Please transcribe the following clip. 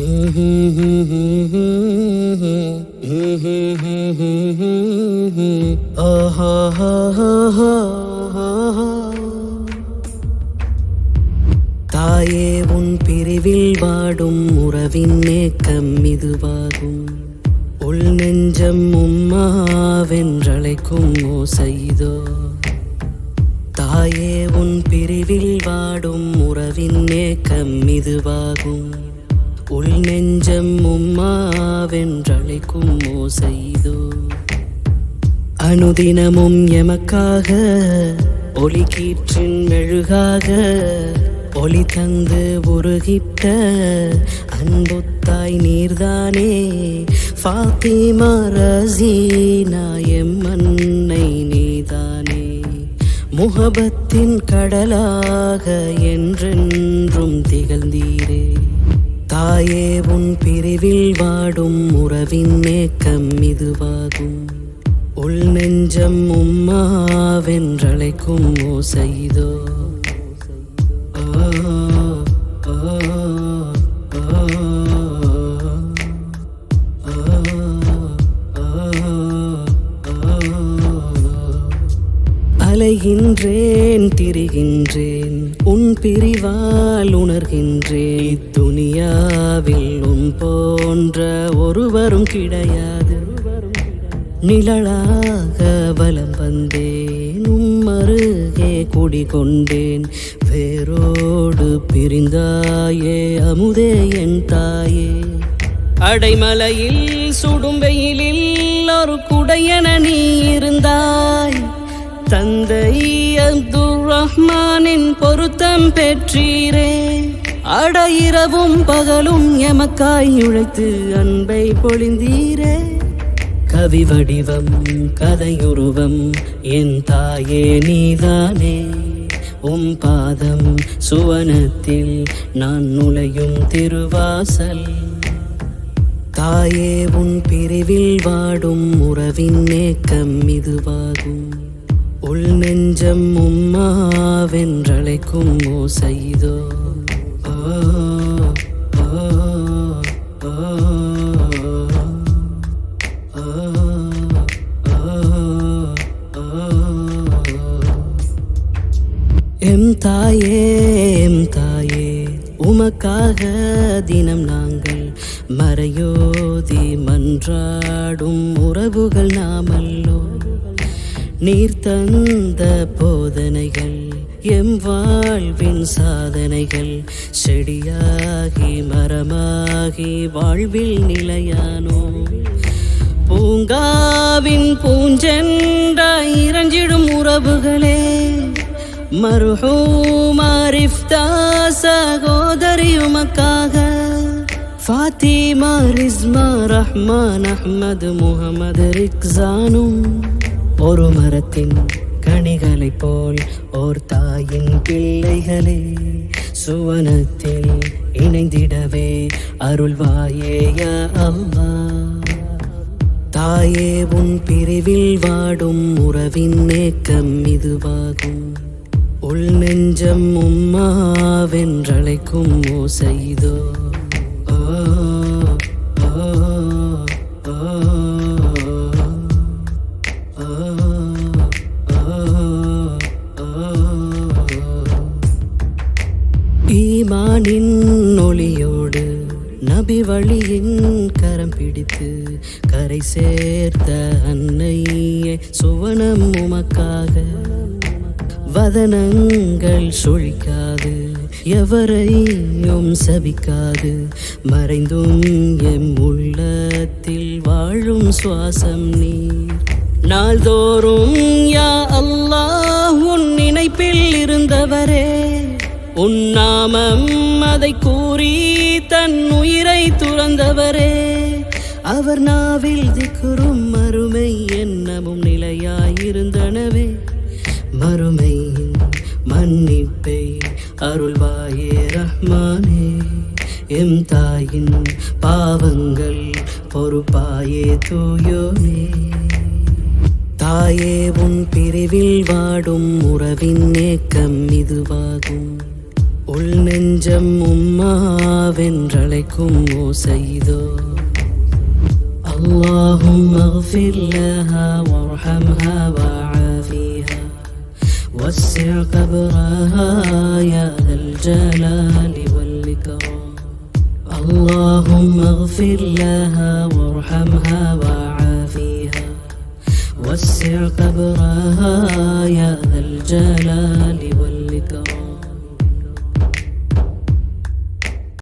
தாயே உன் பிரிவில் வாடும் உறவின் ஏக்கம் இதுவாகும். உள் நெஞ்சம் உம்மாவென்றழைக்கும் ஓசைதோ. தாயே உன் பிரிவில் வாடும் உறவின் ஏக்கம் இதுவாகும். உள் நெஞ்சம் உம்மாவென்றழைக்கும் ஓசைதோ. அனுதினமும் எமக்காக ஒளி கீற்றின் மெழுகாக ஒளி தந்து உருகிட்ட அன்புத்தாய் நீர்தானே. ஃபாத்திமா ரஸீனா எம் அன்னை நீதானே. முஹபத்தின் கடலாக என்றென்றும் திகழ்ந்தீரே. தாயே உன் பிரிவில் வாடும் உறவின் ஏக்கம் இதுவாகும். உள் நெஞ்சம் உம்மாவென்றழைக்கும் ஓசைதோ. அலைகின்றேன் திரிகின்றேன் உன் பிரிவால் உணர்கின்றேன். இத்துனியாவில் உன் போன்ற ஒருவரும் கிடையாது. நிழலாக வலம் வந்தேன் உம்மருகே குடிகொண்டேன். வேரோடு பிரிந்தாயே அமுதே என் தாயே. அடைமலையில் சுடும் வெயிலில் ஒரு குடையென நீ இருந்தாய். தந்தை அப்துல் ரஹ்மானின் பொருத்தம் பெற்றீரே. அடையிரவும் பகலும் எமக்காய் உழைத்து அன்பை பொழிந்தீரே. கவி வடிவம் கதையுருவம் என் தாயே நீதானே. பாதம் சுவனத்தில் நான் நுழையும் திருவாசல். தாயே உன் பிரிவில் வாடும் உறவின் ஏக்கம் இதுவாகும். உள் நெஞ்சம் உம்மாவென்றழைக்கும் ஓசைதோ. எம் தாயே எம் தாயே உமக்காக தினம் நாங்கள் மறையோதி மன்றாடும் உறவுகள் நாமல்லோ. நீர் தந்த போதனைகள் எம் வாழ்வின் சாதனைகள். செடியாகி மரமாகி வாழ்வில் நிலையானோ. பூங்காவின் பூஞ்சென்றாய் இறஞ்சிடும் உறவுகளே. மர்ஹூமா ரிஃப்தா சகோதரி உமக்காக. ஃபாத்திமா ரிஸ்மா ரஹ்மான் அஹ்மது முஹம்மது ரிக்ஸானும் ஒரு மரத்தின் கனிகளைப் போல் ஓர் தாயின் பிள்ளைகளே. சுவனத்தில் இணைந்திடவே அருள்வாயே யா அல்லாஹ். தாயே உன் பிரிவில் வாடும் உறவின் ஏக்கம் இதுவாகும். உள் நெஞ்சம் உம்மாவென்றழைக்கும் ஓசைதோ. ஈமானின் ஒளியோடு நபி வழியின் கரம் பிடித்து கரை சேர்த்த அன்னையே சுவனம் உமக்காக. வதனங்கள் சுழிக்காது எவரையும் சபிக்காது. மறைந்தும் எம் உள்ளத்தில் வாழும் சுவாசம் நீர். நாள்தோறும் யா அல்லாஹ் உன் நினைப்பில் இருந்தவரே. உன் நாமம் அதை கூறி தன் உயிரை துறந்தவரே. அவர் நாவில் திக்குறும் மறுமை எண்ணமும் நிலையாயிருந்தனவே. மறுமையின் மன்னிப்பை அருள்வாயே ரஹ்மானே. எம் தாயின் பாவங்கள் பொறுப்பாயே தூயோனே. தாயே உன் பிரிவில் வாடும் உறவின் ஏக்கம் இதுவாகும். உள் நெஞ்சம் உம்மாவென்றழைக்கும் ஓசைதோ اللهم اغفر لها وارحمها وعافيها وسع قبرها يا ذا الجلال والإكرام اللهم اغفر لها وارحمها وعافيها وسع قبرها يا ذا الجلال والإكرام